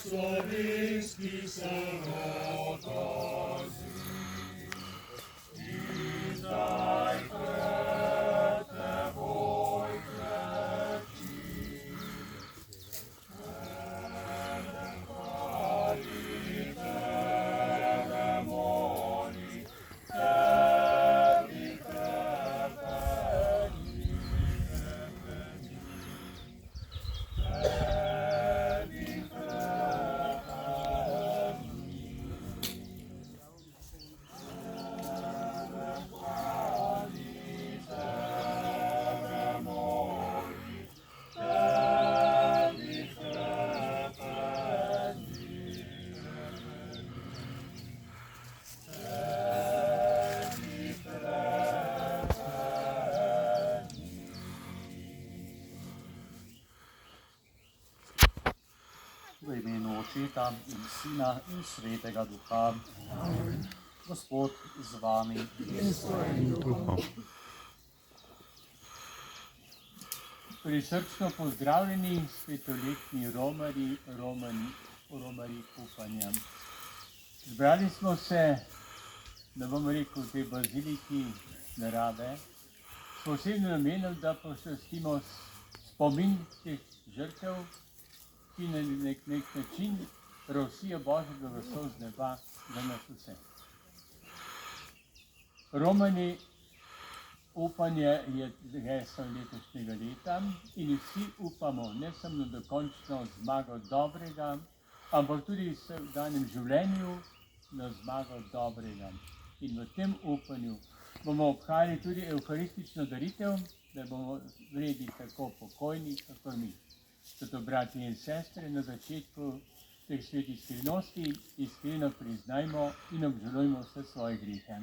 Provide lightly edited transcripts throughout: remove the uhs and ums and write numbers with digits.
slovenski serotozi. Izdaj prete boj kreči, eden hvali tebe moli, tebi krepeni, V imenu Očeta in Sina in Svetega Duha. Gospod z vami. Prisrčno pozdravljeni svetoletni romarji upanja. Zbrali smo se, da bom rekel, v tej baziliki narave, s posebnim namenom, da počastimo spomin teh žrtev, ki na nek način rosijo Božjega glasu z neba za nas vse. Romani upanje je geslo letošnjega leta in vsi upamo ne samo na dokončno zmago dobrega, ampak tudi v danem življenju na zmago dobrega. In v tem upanju bomo obhajali tudi evharistično daritev, da bomo vredni tako pokojni, kako mi. Zato, bratje in sestre, na začetku teh svetih skrivnosti iskreno priznajmo in obžalujmo vse svoje grehe.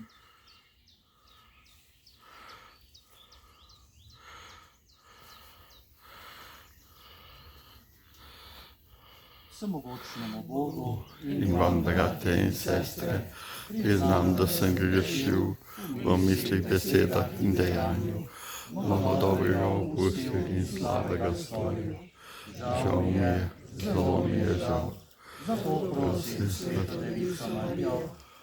Vsemogočnemu Bogu in vam, bratje in sestre, priznam, da sem grešil v mislih, besedah in dejanju, mnogo dobrega opustil in slabega storil. Žal mi je, zelo mi je žal. Zato prosim Sveto Devico Marijo,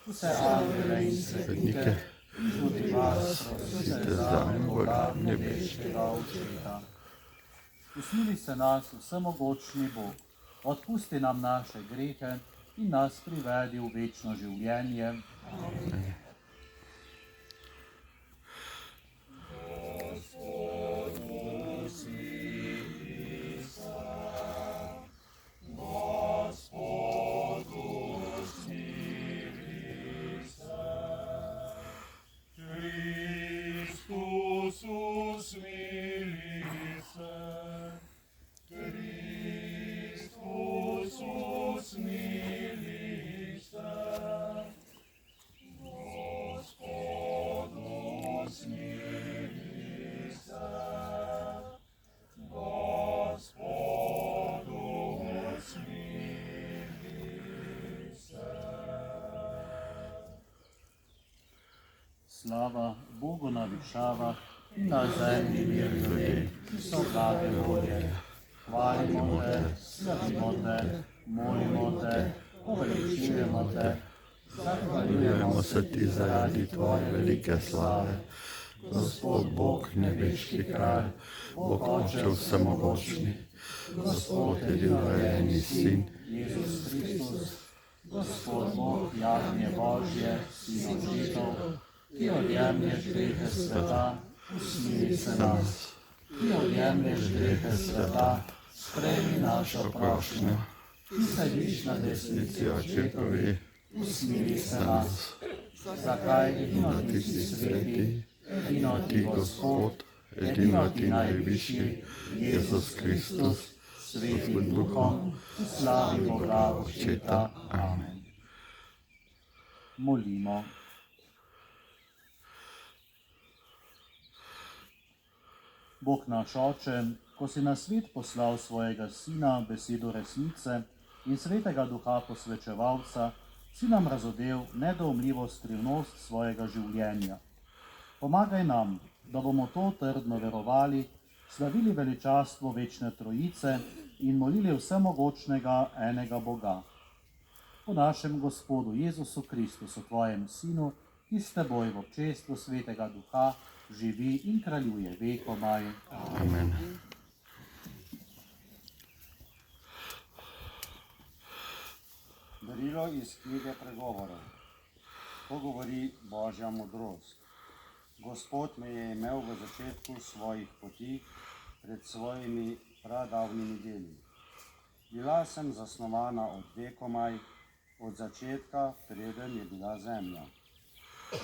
vse angele in svetnike, in tudi vas prosite za Boga nebeškega Očeta. Usmili se nas, vsemogočni Bog, odpusti nam naše grehe in nas privedi v večno življenje. Amen. Slava Bogu na višavah in na zemlji mir ljudem, ki so blage volje. Hvalimo te, slavimo te, molimo te, poveličujemo te, zahvaljujemo se ti zaradi tvoje velike slave. Gospod Bog, nebeški kralj, Bog Oče vsemogočni, Gospod edinorođeni Sin, Jezus Kristus, Gospod Bog, jagnje Božje, Sin očetov, ki odjemlješ grehe sveta, usmili se nas. Ki odjemlješ grehe sveta, sprejmi našo prošnjo. Ki sediš na desnici očetovi, usmili se nas. Zakaj edino ti si sveti, edino ti Gospod, edino ti najvišji, Jezus Kristus, svetim Duhom, v slavi Boga Očeta. Amen. Molimo. Bog naš Oče, ko si na svet poslal svojega Sina, besedo resnice in Svetega Duha posvečevalca, si nam razodel nedoumljivo skrivnost svojega življenja. Pomagaj nam, da bomo to trdno verovali, slavili veličastvo večne Trojice in molili vsemogočnega enega Boga. Po našem Gospodu Jezusu Kristusu, tvojem Sinu, ki s teboj v občestvu Svetega Duha živi in kraljuje vekomaj. Amen. Darilo iz knjige pregovorov. To govori Božja modrost. Gospod me je imel v začetku svojih poti, pred svojimi pradavnimi deli. Bila sem zasnovana od vekomaj, od začetka, preden je bila zemlja.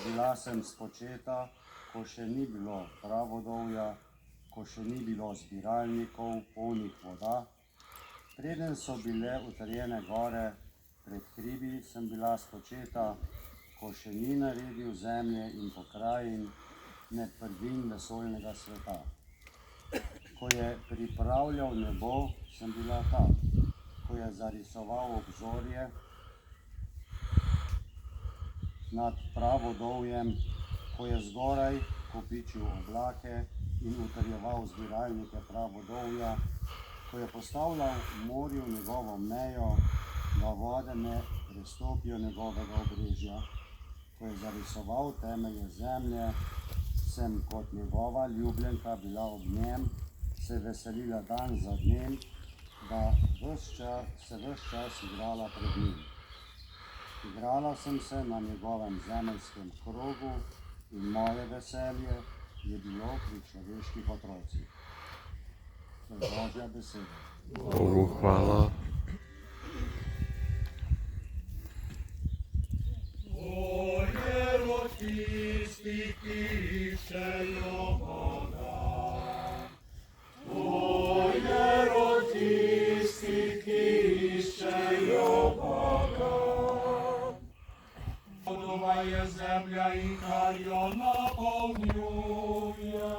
Bila sem spočeta, ko še ni bilo pravodovja, ko še ni bilo zbiralnikov polnih voda. Preden so bile utrjene gore, pred hribi sem bila spočeta, ko še ni naredil zemlje in pokrajin med prvin vesoljnega sveta. Ko je pripravljal nebo, sem bila ta. Ko je zarisoval obzorje nad pravodovjem, ko je zgoraj kopičil oblake in utrjeval zbiralnike pravodovja, ko je postavljal v morju njegovo mejo, da vode ne prestopijo njegovega obrežja, ko je zarisoval temelje zemlje, sem kot njegova ljubljenka bila ob njem, se veselila dan za dnem, da se ves čas igrala pred njim. Igrala sem se na njegovem zemeljskem krogu in moje veselje je bilo pri človeških otrocih. To je Božja beseda. Bogu hvala. Bolje od tistih, ki iščejo Boga. Bolje od tistih, ki iščejo Boga. Vodova je zemlja in kar jo napolnjuje.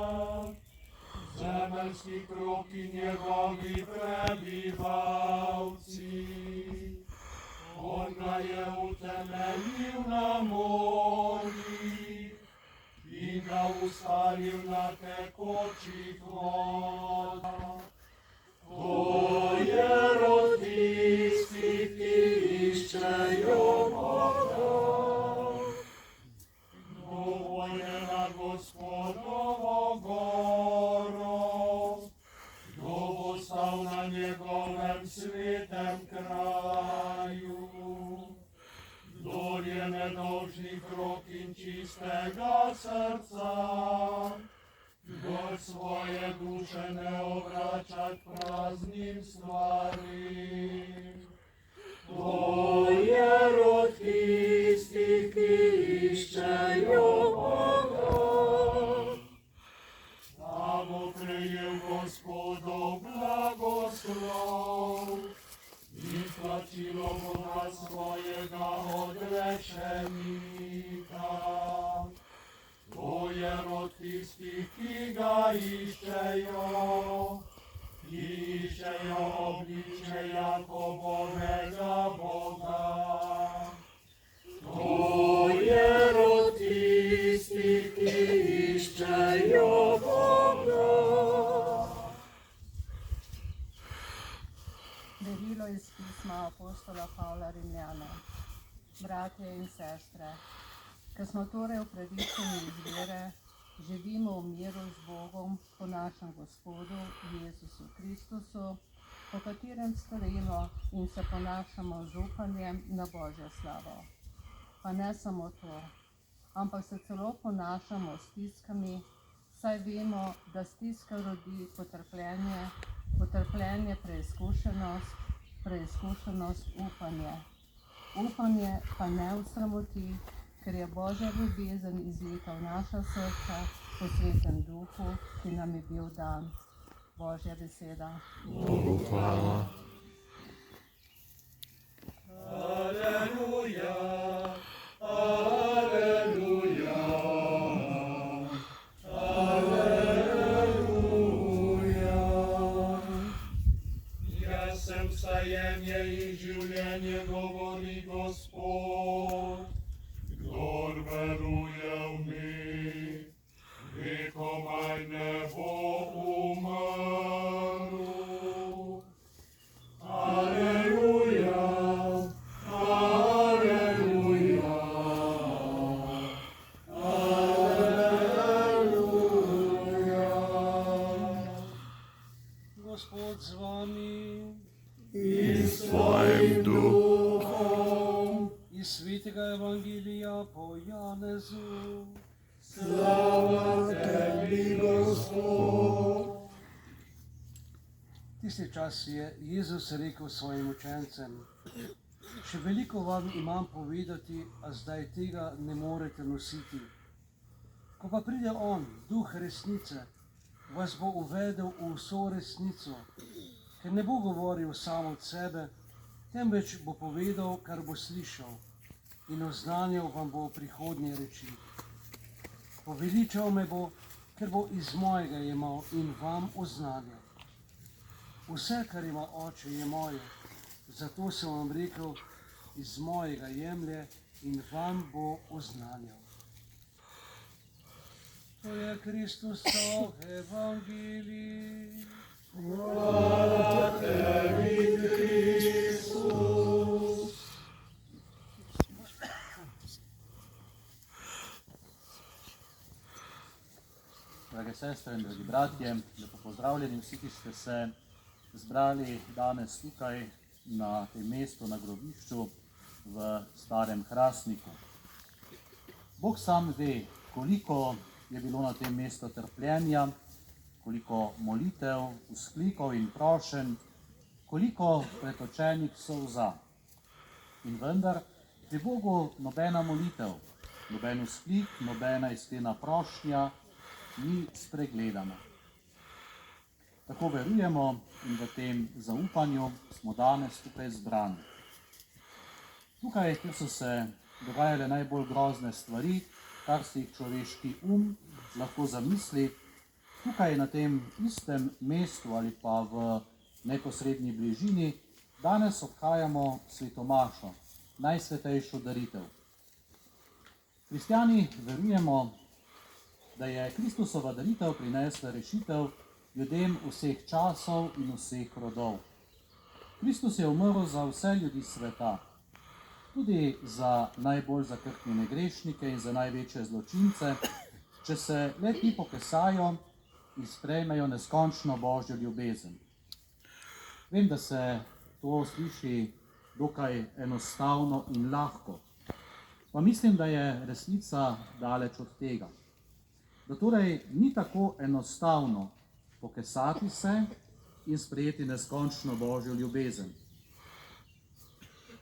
Zemeljski krog in njegovi prebivalci. On ga je utemeljil na morjih in ga ustalil na tekočih vodah. To je rod tistih, ki iščejo Boga. Kdo je nad Gospodovo goro? Kdo bo stal na njegovem svetem kraju? Kdor je nedolžnih rok in čistega srca, kdor svoje duše ne obrača k praznim stvarim. To je rod tistih, ki iščejo Boga. Da bo prejel Gospodov blagoslov in plačilo Boga svojega odrečenika. To je rod tistih, ki ga iščejo, ki iščejo obličje Jakobovega Boga. To je rod tistih, ki iščejo Boga. Darilo iz pisma apostola Pavla Rimljanom. Bratje in sestre, ker smo torej upravičeni iz vere, živimo v miru z Bogom po našem Gospodu Jezusu Kristusu, po katerem stojimo in se ponašamo z upanjem na Božjo slavo. Pa ne samo to, ampak se celo ponašamo s stiskami, saj vemo, da stiska rodi potrpljenje, potrpljenje preizkušenost, preizkušenost upanje. Upanje pa ne usramoti, ker je Božja ljubezen izlita v naša srca po Svetem Duhu, ki nam je bil dan. Božja beseda. Bogu hvala. Aleluja, aleluja, aleluja. Jaz sem vstajenje in življenje, govori Gospod. Kdor veruje v mig, vekomaj ne bo umrl. Gospod z vami. In s tvojim duhom. Iz svetega evangelija po Janezu. Slava tebi, Gospod. Tisti čas je Jezus rekel svojim učencem: še veliko vam imam povedati, a zdaj tega ne morete nositi. Ko pa pride On, Duh resnice, vas bo uvedel v vso resnico, ker ne bo govoril sam od sebe, temveč bo povedal, kar bo slišal, in oznanjal vam bo prihodnje reči. Poveličal me bo, ker bo iz mojega jemal in vam oznanjal. Vse, kar ima Oče, je moje, zato sem vam rekel, iz mojega jemlje in vam bo oznanjal. To je Kristusov evangelij. Hvala tebi, Kristus. Drage sestre in dragi bratje, lepo pozdravljeni vsi, ki ste se zbrali danes tukaj na tem mestu, na grobišču v Starem Hrastniku. Bog sam ve, koliko je bilo na tem mestu trpljenja, koliko molitev, vzklikov in prošenj, koliko pretočenih solza. In vendar pri Bogu nobena molitev, noben vzklik, nobena iskrena prošnja ni spregledana. Tako verujemo in v tem zaupanju smo danes tukaj zbrani. Tukaj, kjer so se dogajale najbolj grozne stvari, kar si jih človeški lahko zamisli, tukaj na tem istem mestu ali pa v neposrednji bližini danes obhajamo svetomašo, najsvetejšo daritev. Kristjani verujemo, da je Kristusova daritev prinesla rešitev ljudem vseh časov in vseh rodov. Kristus je umrl za vse ljudi sveta, tudi za najbolj zakrknjene grešnike in za največje zločince, če se le ti pokesajo in sprejmejo neskončno Božjo ljubezen. Vem, da se to sliši dokaj enostavno in lahko, pa mislim, da je resnica daleč od tega. Da torej ni tako enostavno pokesati se in sprejeti neskončno Božjo ljubezen.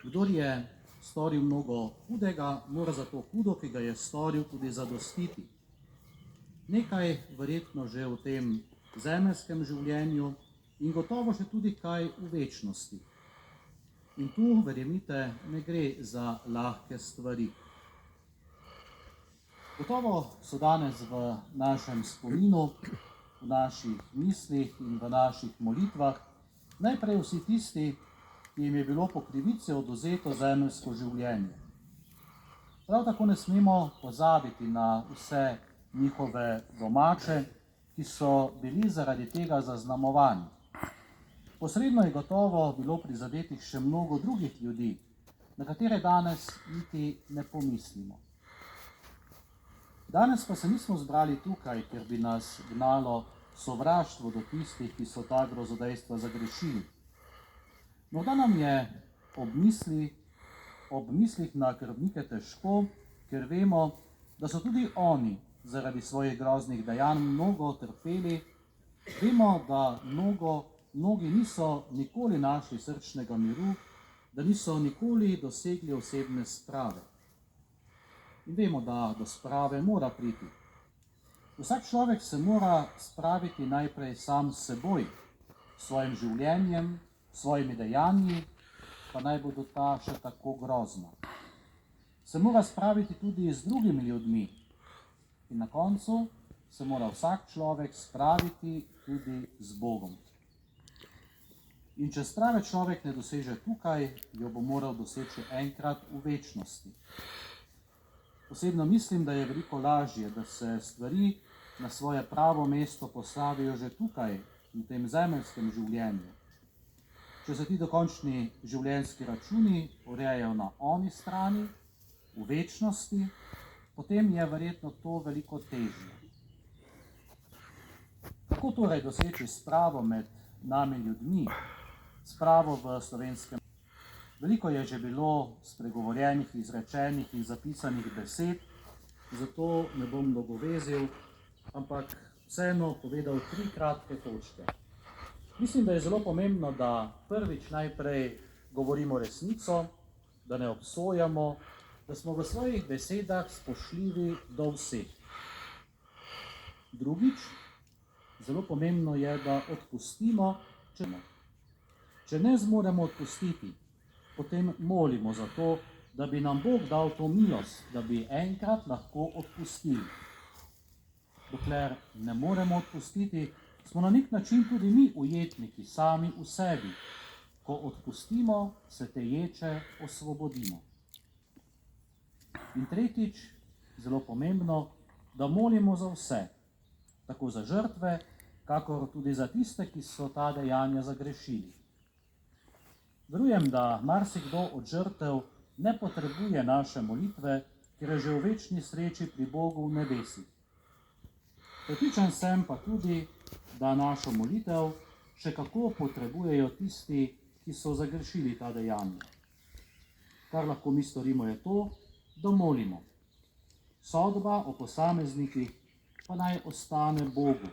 Kdor je storil mnogo hudega, mora za to hudo, ki ga je storil, tudi zadostiti. Nekaj verjetno že v tem zemeljskem življenju in gotovo še tudi kaj v večnosti. In tu, verjemite, ne gre za lahke stvari. Gotovo so danes v našem spominu, v naših mislih in v naših molitvah najprej vsi tisti, ki jim je bilo po krivici odvzeto zemeljsko življenje. Prav tako ne smemo pozabiti na vse njihove domače, ki so bili zaradi tega zaznamovani. Posredno je gotovo bilo prizadetih še mnogo drugih ljudi, na katere danes niti ne pomislimo. Danes pa se nismo zbrali tukaj, ker bi nas gnalo sovraštvo do tistih, ki so ta grozodejstva zagrešili. Morda nam je ob mislih na krvnike težko, ker vemo, da so tudi oni zaradi svojih groznih dejanj mnogo trpeli. Vemo, da mnogi niso nikoli našli srčnega miru, da niso nikoli dosegli osebne sprave. In vemo, da do sprave mora priti. Vsak človek se mora spraviti najprej sam s seboj, s svojim življenjem, s svojimi dejanji, pa naj bodo ta še tako grozna. Se mora spraviti tudi z drugimi ljudmi. In na koncu se mora vsak človek spraviti tudi z Bogom. In če sprave človek ne doseže tukaj, jo bo moral doseči enkrat v večnosti. Osebno mislim, da je veliko lažje, da se stvari na svoje pravo mesto postavijo že tukaj, v tem zemeljskem življenju. Če se ti dokončni življenjski računi urejajo na oni strani, v večnosti, potem je verjetno to veliko težje. Kako torej doseči spravo med nami ljudmi, spravo v slovenskem. Veliko je že bilo spregovorjenih, izrečenih in zapisanih besed, zato ne bom dolgovezil, ampak vseeno povedal 3 kratke točke. Mislim, da je zelo pomembno, da prvič najprej govorimo resnico, da ne obsojamo, da smo v svojih besedah spoštljivi do vseh. Drugič, zelo pomembno je, da odpustimo, če ne zmoremo odpustiti, potem molimo za to, da bi nam Bog dal to milost, da bi enkrat lahko odpustili. Dokler ne moremo odpustiti, smo na nek način tudi mi ujetniki sami v sebi. Ko odpustimo, se te ječe osvobodimo. In tretjič, zelo pomembno, da molimo za vse, tako za žrtve, kakor tudi za tiste, ki so ta dejanja zagrešili. Verujem, da marsikdo od žrtev ne potrebuje naše molitve, ker je že v večni sreči pri Bogu v nebesih. Prepričan sem pa tudi, da našo molitev še kako potrebujejo tisti, ki so zagrešili ta dejanja. Kar lahko mi storimo je to, da molimo. Sodba o posameznikih pa naj ostane Bogu,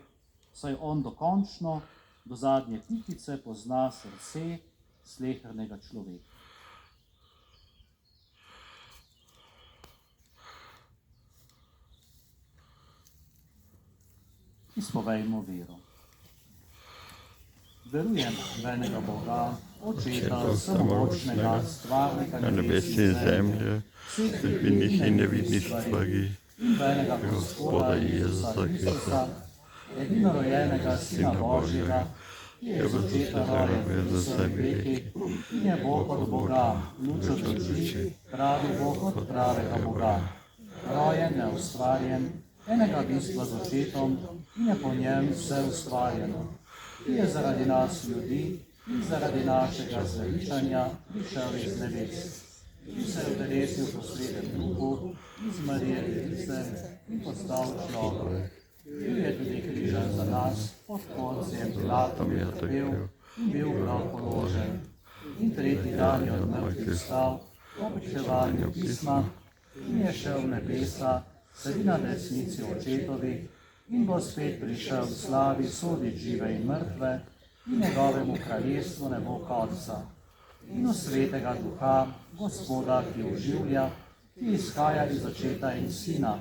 saj on dokončno, do zadnje pikice pozna srce slehernega človeka. Izpovejmo vero. Verujem v enega Boga, Očeta vsemogočnega, stvarnika nebesa in zemlje, vidnih in nevidnih stvari, in v enega Gospoda Jezusa Kristusa, edinorojenega Sina Božjega, ki je z očeta rojen v vseh vekih in je Bog od Boga, luč od oči, pravi Bog od pravega Boga, rojen, neustvarjen, enega bistva z očetom in je po njem vse ustvarjeno, ki je zaradi nas ljudi in zaradi našega zveličanja prišel iz nebes, ki se je utelesil po Svetem Duhu iz Marije Device in postal človek. Bil je tudi križan za nas, pod Poncijem Pilatom je trpel in bil prav položen. In tretji dan je od mrtvih vstal, po pričevanju pisma, in je šel v nebesa, sedi na desnici očetovih, in bo spet prišel v slavi soditi žive in mrtve, in njegovemu kraljestvu ne bo konca. In v Svetega Duha, Gospoda, ki oživlja, ki izhaja iz očeta in sina,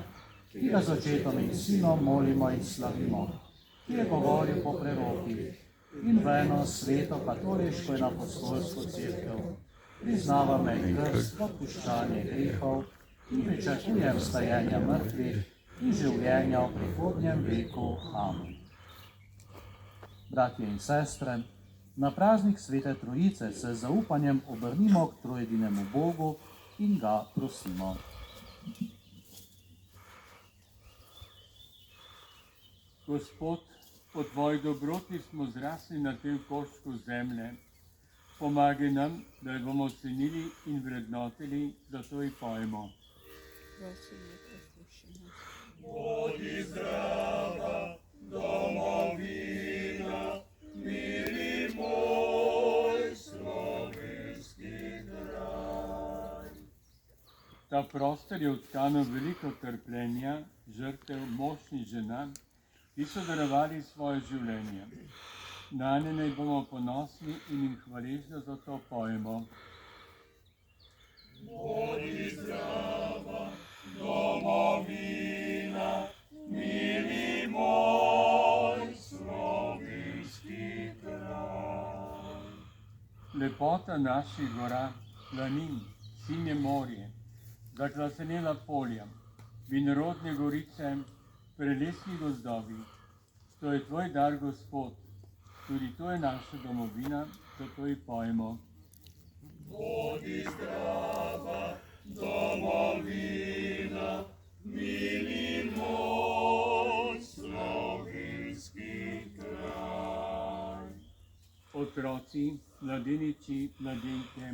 ki ga z očetom in sinom molimo in slavimo, ki je govoril po prerokih, in v eno sveto katoliško in apostolsko cerkev, priznava me krst, odpuščanje grehov, in pričakujem vstajenja mrtvih in življenja v prihodnjem veku. Amen. Bratje in sestre, na praznik Svete Trojice se z zaupanjem obrnimo k trojedinemu Bogu in ga prosimo. Gospod, po tvoji dobroti smo zrasli na tem koščku zemlje. Pomagaj nam, da jo bomo cenili in vrednotili, zato ji pojemo. Bodi zdrava, domovina, mili moj slovenski kraj. Ta prostor je vtkan veliko trpljenja, žrtev mož in žena, ki so darovali svoje življenje. Nanje naj bomo ponosni in jim hvaležno za to pojemo. Bodi zdrava, domovina, mili moj slovenski kraj. Lepota naših gora, planin, sinje morje, zaklasenela polja, vinorodne gorice, prelesni gozdovi. To je tvoj dar, Gospod, tudi to je naša domovina, zato ji pojemo. Bodi zdrava, domovina, mili moj slovenski kraj. Otroci, mladeniči, mladenke,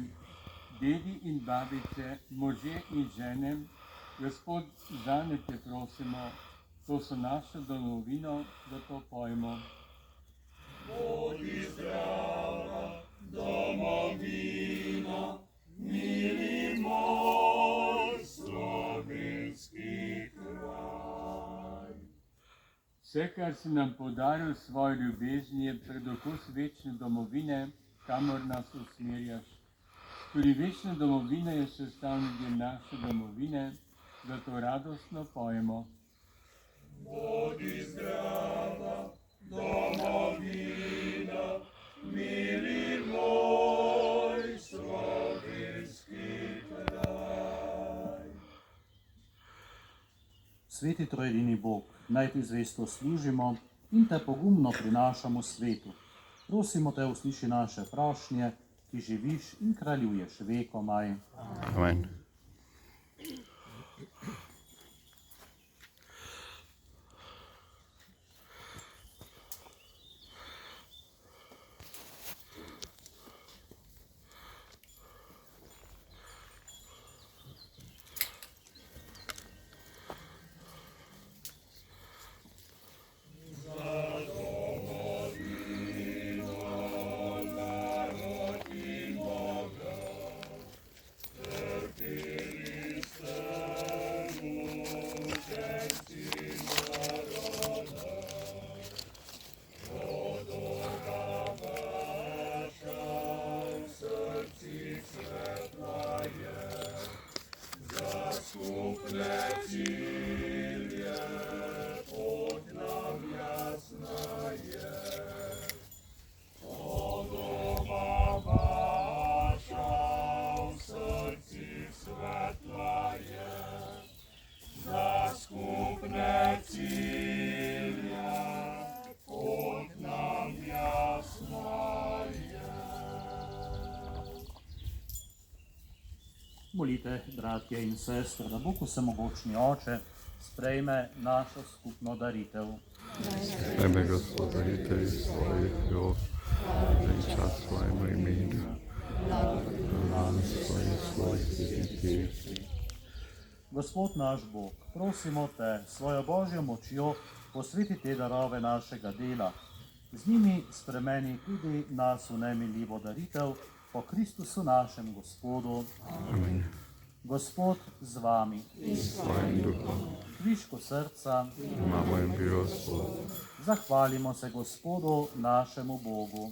dedi in babice, možje in žene, Gospod, zanje te prosimo, to so naša domovina, zato pojmo. Vse, kar si nam podaril s svojo ljubeznijo, je pred okus večne domovine, kamor nas usmerjaš. Tudi večna domovina je sestavni del naše domovine, zato radostno pojemo. Sveti trojedini Bog, naj ti zvesto služimo in te pogumno prinašamo svetu. Prosimo te, usliši naše prošnje, ki živiš in kraljuješ vekomaj. Amen. Molite, bratje in sestre, da Bog vsemogočni Oče sprejme našo skupno daritev. Sprejme gospodaritelji svojih rok, in čas svojemu imenu, blagoslovi svoj svetih. Gospod naš Bog, prosimo te, svojo božjo močjo posveti te darove našega dela. Z njimi spremeni tudi nas v nemiljivo daritev po Kristusu našem Gospodu. Amen. Gospod z vami, Svojim duhom kviško srca, imamo in bi Gospod, zahvalimo se Gospodu našemu Bogu.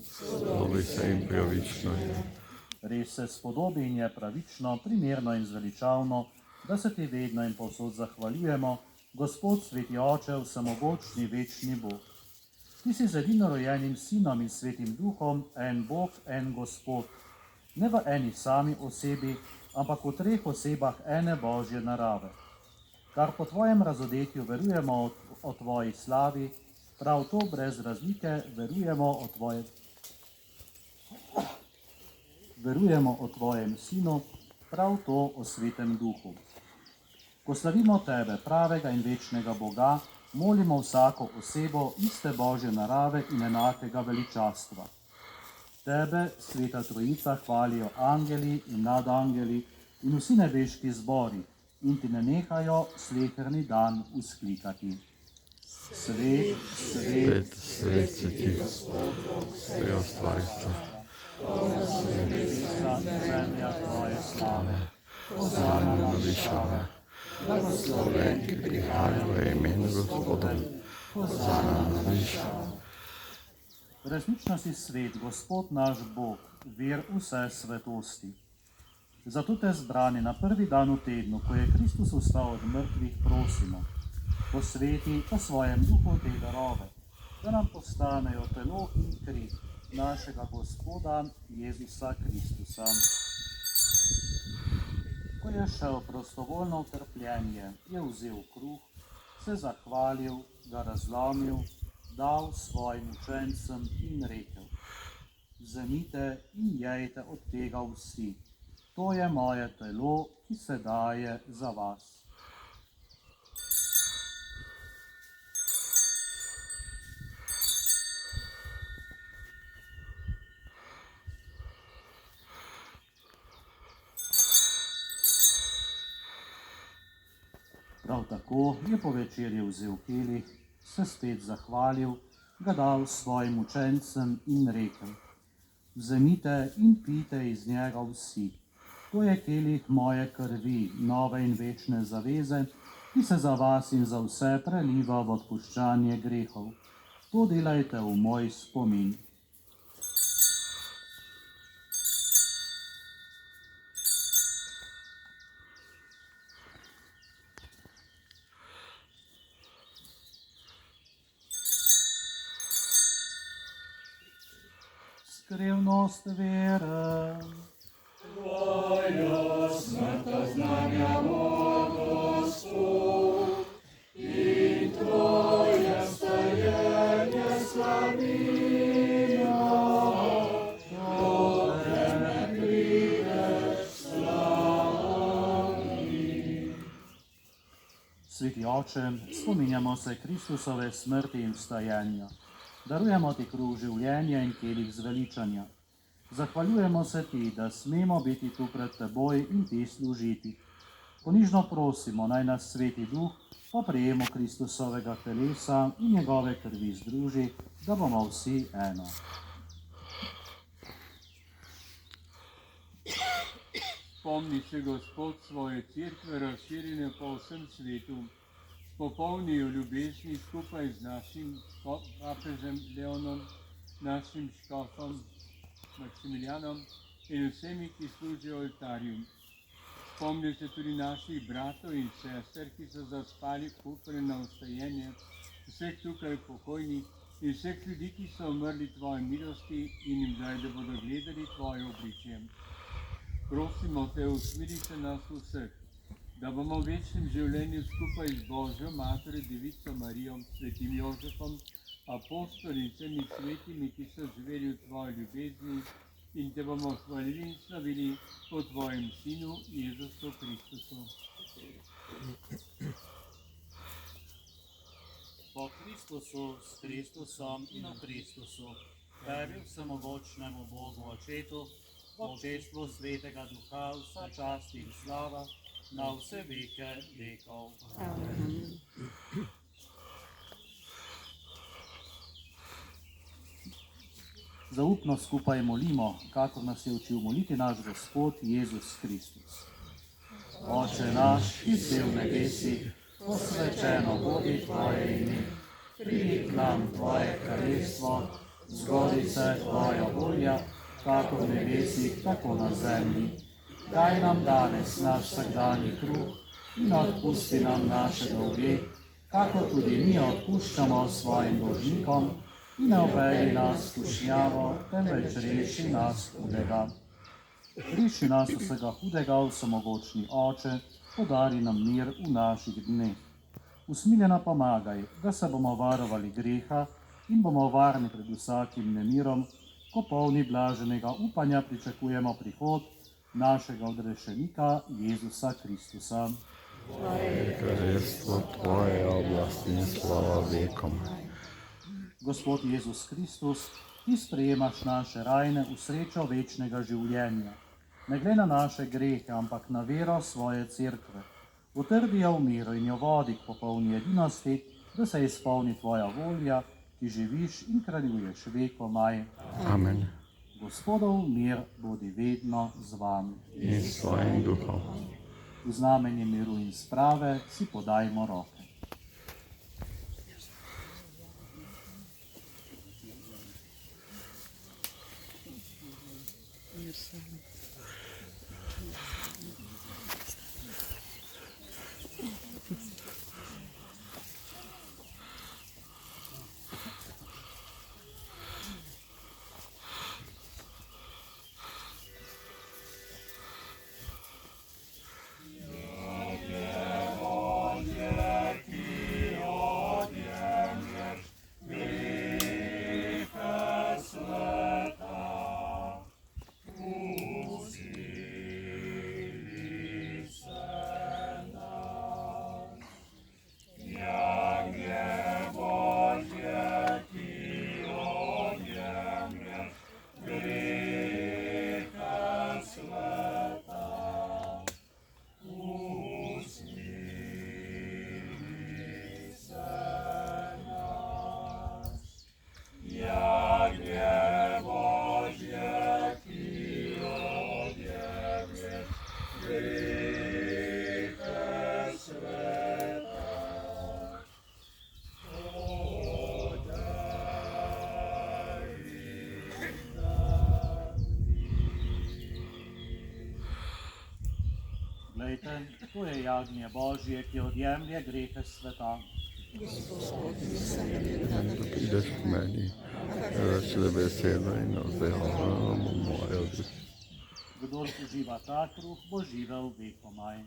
dobi se in pravično je. Res se spodobi in je pravično, primerno in zveličavno, da se ti vedno in povsod zahvaljujemo, Gospod, sveti Oče, vsemogočni, večni Bog. Ti si z edinorojenim Sinom in Svetim Duhom en Bog, en Gospod, ne v eni sami osebi, ampak v treh osebah ene Božje narave. Kar po tvojem razodetju verujemo o tvoji slavi, prav to brez razlike verujemo o tvojem Sinu, prav to o Svetem Duhu. Ko slavimo tebe, pravega in večnega Boga, molimo vsako osebo iste Božje narave in enakega veličastva. Tebe, Sveta Trojica, hvalijo angeli in nadangeli in vsi nebeški zbori in ti ne nehajo sleherni dan vzklikati. Svet, svet, Svet, svet si ti, vse ustvarstva. nebesa in zemlja tvoje slave. Hosana na višavah, blagosloven, ki prihaja v imenu Gospodovem. Hosana na višavah. Resnično si svet, Gospod naš Bog, vir vse svetosti. Zato te zbrani na prvi dan v tednu, ko je Kristus vstal od mrtvih, prosimo, posveti po svojem duhu te darove, da nam postanejo telo in kri našega Gospoda Jezusa Kristusa. Ko je šel prostovoljno v trpljenje, je vzel kruh, se zahvalil, ga razlomil, dal svojim učencem in rekel: vzemite in jejte od tega vsi. To je moje telo, ki se daje za vas. Prav tako je po večerji vzel kelih, se spet zahvalil, ga dal svojim učencem in rekel: Vzemite in pijte iz njega vsi. To je kelih moje krvi, nove in večne zaveze, ki se za vas in za vse preliva v odpuščanje grehov. To delajte v moj spomin. Skrivnost vere. Sveti Oče, spominjamo se Kristusove smrti in vstajenja. Darujemo ti kruh življenja in kelih zveličanja. Zahvaljujemo se ti, da smemo biti tu pred teboj in ti služiti. Ponižno prosimo, naj nas Sveti Duh po prejemu Kristusovega telesa in njegove krvi združi, da bomo vsi eno. Spomni se Gospod svoje cerkve razširjene po vsem svetu, popolni jo ljubezni skupaj z našim papežem Leonom, našim škofom Maksimilijanom in vsemi, ki služijo oltarju. Spomni se tudi naših bratov in sester, ki so zaspali na vstajenje, vseh tukaj pokojnih in vseh ljudi, ki so umrli tvoje milosti in jim daj, da bodo gledali tvoje obličje. Prosimo te, usmiri se nas vseh, da bomo v večnem življenju skupaj z Božjo Materjo Devico Marijo, svetim Jožefom, apostoli in vsemi svetimi, ki so živeli v tvoji ljubezni, in te bomo hvalili in slavili po tvojem Sinu Jezusu Kristusu. Po Kristusu, s Kristusom in v Kristusu, tebi vsemogočnemu Bogu Očetu, v občestvu Svetega Duha, vsa čast in slava, na vse veke vekov. Amen. Zaupno skupaj molimo, kakor nas je učil moliti naš Gospod Jezus Kristus. Oče naš, ki si v nebesih, posvečeno bodi tvoje ime, pridi k nam tvoje kraljestvo, zgodi se tvoja volja, kakor v nebesih, tako na zemlji. Daj nam danes naš vsakdanji kruh in odpusti nam naše dolge, kakor tudi mi odpuščamo svojim dolžnikom, in ne uvedi nas v skušnjavo, temveč reši nas hudega. Reši nas vsega hudega, vsemogočni Oče, podari nam mir v naših dneh. Usmiljeno pomagaj, da se bomo varovali greha in bomo varni pred vsakim nemirom, ko polni blaženega upanja pričakujemo prihod našega odrešenika Jezusa Kristusa. Tvoje kraljestvo, tvoje oblasti in slava vekom. Gospod Jezus Kristus, ti sprejemaš naše rajne v srečo večnega življenja. Ne glede na naše grehe, ampak na vero svoje cerkve. Utrdi jo v miru in jo vodi k popolni edinosti, da se izpolni tvoja volja, ki živiš in kraljuješ vekomaj. Amen. Gospodov mir bodi vedno z vami. In s tvojim duhom. V znamenje miru in sprave si podajmo roke. Poglejte, to je jagnje Božje, ki odjemlje grehe sveta. Da prideš k meni, reči le besedo in ozdravljamo mojo dušo. Kdor uživa ta kruh, bo živel vekomaj.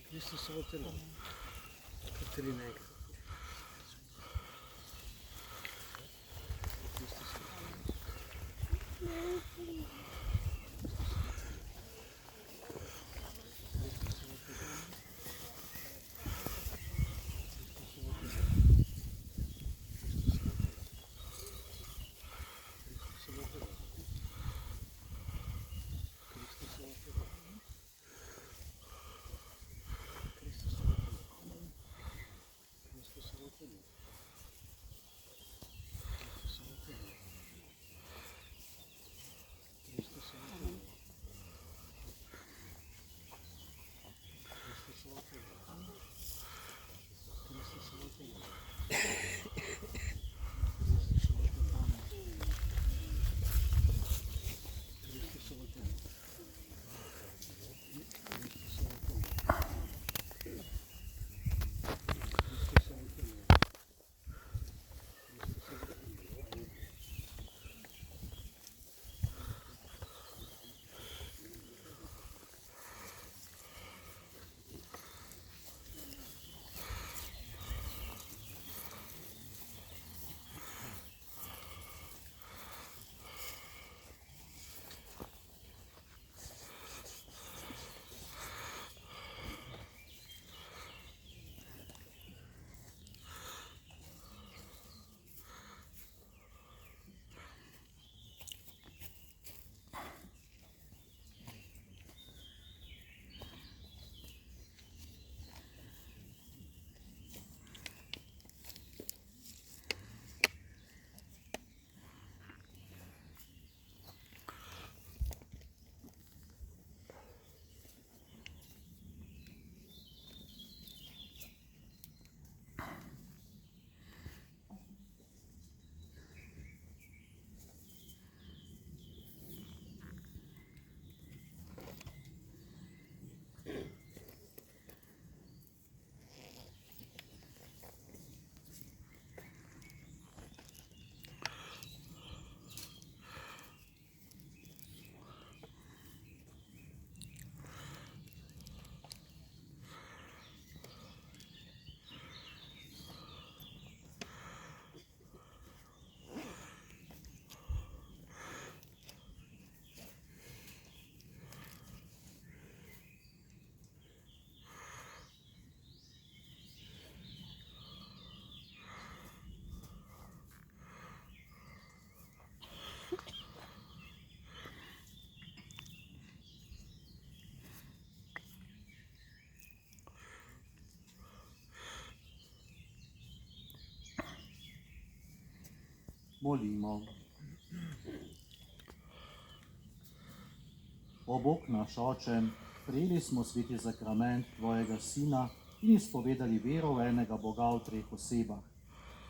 Kristusovo telo. Katarina je. Molimo. O Bog naš Oče, prijeli smo sveti zakrament Tvojega Sina in izpovedali vero v enega Boga v treh osebah.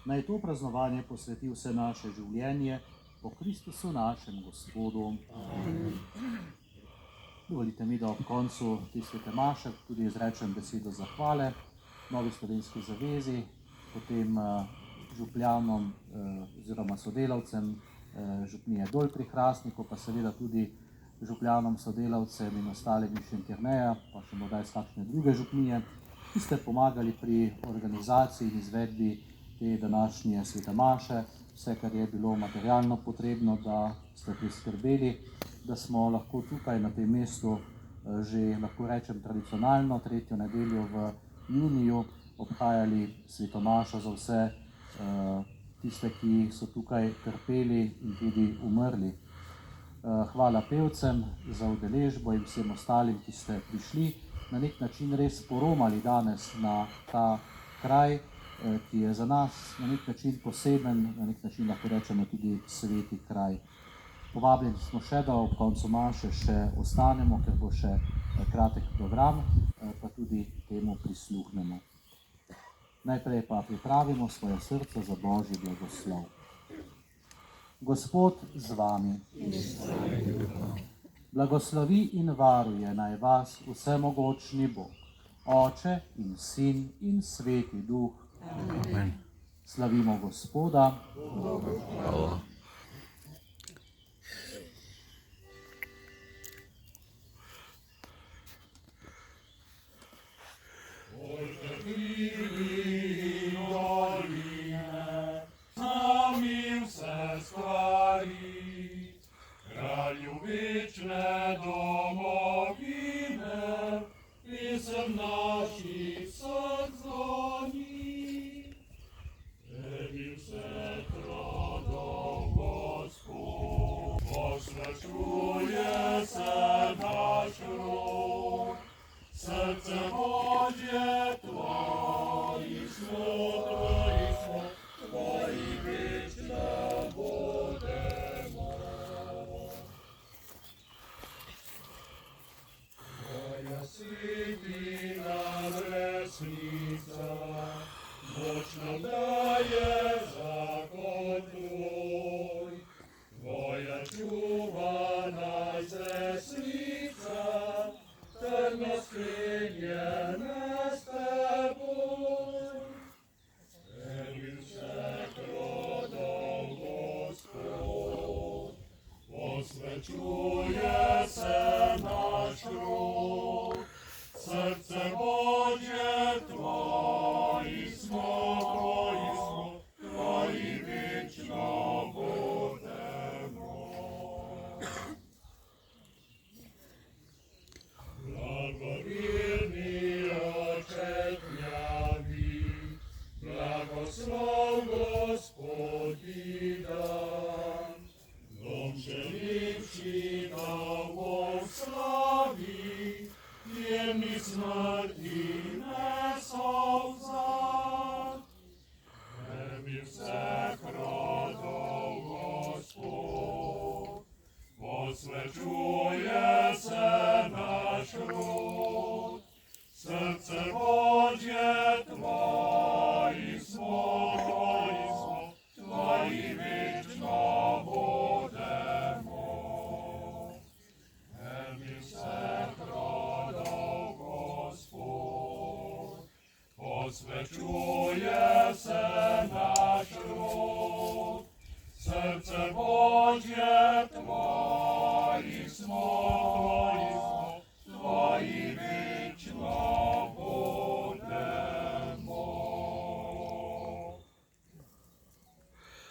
Naj to praznovanje posveti vse naše življenje po Kristusu našem Gospodu. Dovolite mi, da ob koncu te svete maše tudi izrečem besedo zahvale Novi Slovenski zavezi, potem župljanom oziroma sodelavcem župnije Dol pri Hrastniku, pa seveda tudi župljanom, sodelavcem in ostalim iz Šentjerneja, pa še morda iz kakšne druge župnije, ki ste pomagali pri organizaciji in izvedbi te današnje svete maše, vse, kar je bilo materialno potrebno, da ste priskrbeli, da smo lahko tukaj na tem mestu že, lahko rečem, tradicionalno tretjo nedeljo v juniju obhajali sveto mašo za vse tiste, ki so tukaj trpeli in tudi umrli. Hvala pevcem za udeležbo in vsem ostalim, ki ste prišli, na nek način res poromali danes na ta kraj, ki je za nas na nek način poseben, na nek način lahko rečemo tudi sveti kraj. Povabljeni smo še, da ob koncu maše še ostanemo, ker bo še kratek program, pa tudi temu prisluhnemo. Najprej pa pripravimo svoje srce za Božji blagoslov. Gospod z vami. Blagoslovi in varuje naj vas vsemogočni Bog, Oče in Sin in Sveti Duh. Amen. Slavimo Gospoda. Hvala. Wieczne domowiny, pisem naszych sadzoni. Ebil se trodą Gospod, oświecuje se nasz ród, serce Boże Twoi smutno, Twoi wieczne wodę. Święta Lesnica, noc nam daje zakon Twój. Twoja czuwa najzesnica, terno skrynie nas Teboj. Emil się krodą Gospod, osweczuje se nasz ród. Serce Boże Twoi smo, Twoi wieczno budemo. Благовірний Отче днями, благослов Господи дан, дом живший на славі, Ємні смерті не совзад. Емі всех родов Господь, посвячує се наш род. Серце Божє Твої smo, Твої вічно будемо. Емі всех посвячує се наш род, серце Божє